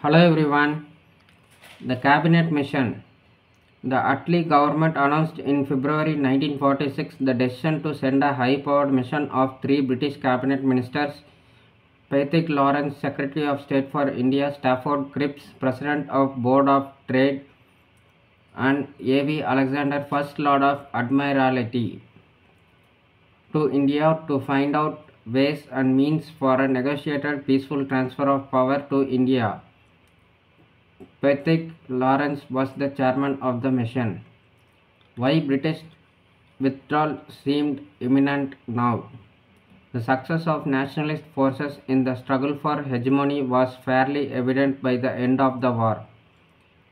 Hello everyone. The Cabinet Mission. The Attlee government announced in February 1946 the decision to send a high-powered mission of three British cabinet ministers: Patrick Lawrence, Secretary of State for India; Stafford Cripps, President of Board of Trade; and A.V. Alexander, First Lord of Admiralty, to India to find out ways and means for a negotiated peaceful transfer of power to India. Patrick Lawrence was the chairman of the mission. Why British withdrawal seemed imminent now? The success of nationalist forces in the struggle for hegemony was fairly evident by the end of the war.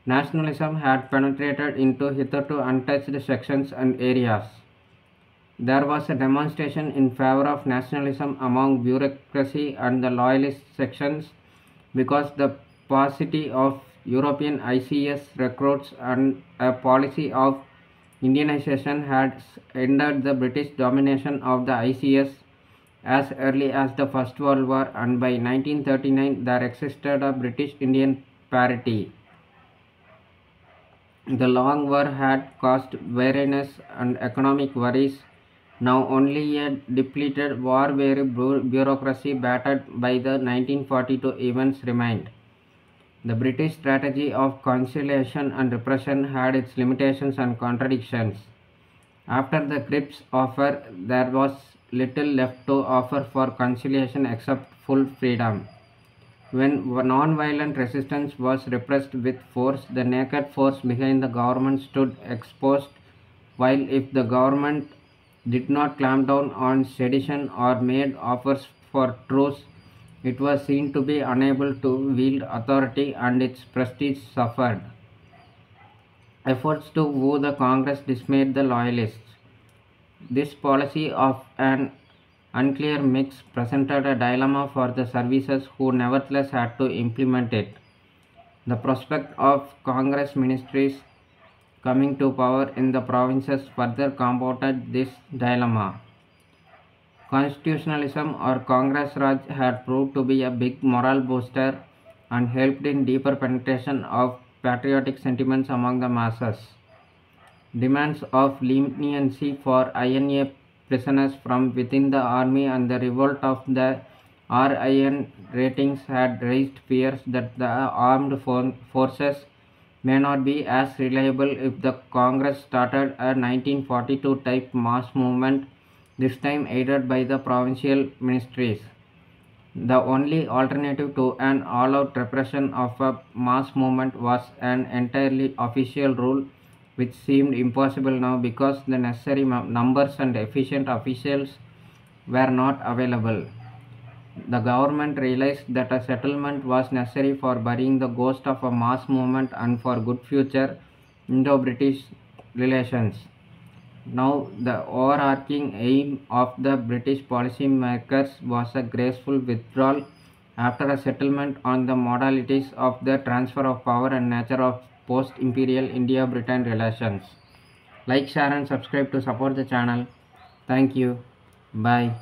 Nationalism had penetrated into hitherto untouched sections and areas. There was a demonstration in favor of nationalism among bureaucracy and the loyalist sections because the paucity of European ICS recruits and a policy of Indianization had ended the British domination of the ICS as early as the First World War, and by 1939 there existed a British Indian parity. The long war had caused weariness and economic worries. Now only a depleted, war-weary bureaucracy battered by the 1942 events remained. The British strategy of conciliation and repression had its limitations and contradictions. After the Cripps offer, there was little left to offer for conciliation except full freedom. When non-violent resistance was repressed with force, the naked force behind the government stood exposed, while if the government did not clamp down on sedition or made offers for truce, it was seen to be unable to wield authority and its prestige suffered. Efforts to woo the Congress dismayed the Loyalists. This policy of an unclear mix presented a dilemma for the services who nevertheless had to implement it. The prospect of Congress ministries coming to power in the provinces further compounded this dilemma. Constitutionalism or Congress Raj had proved to be a big moral booster and helped in deeper penetration of patriotic sentiments among the masses. Demands of leniency for INA prisoners from within the army and the revolt of the RIN ratings had raised fears that the armed forces may not be as reliable if the Congress started a 1942 type mass movement, this time aided by the provincial ministries. The only alternative to an all-out repression of a mass movement was an entirely official rule, which seemed impossible now because the necessary numbers and efficient officials were not available. The government realized that a settlement was necessary for burying the ghost of a mass movement and for good future Indo-British relations. Now, the overarching aim of the British policymakers was a graceful withdrawal after a settlement on the modalities of the transfer of power and nature of post-imperial India-Britain relations. Like, share and subscribe to support the channel. Thank you. Bye.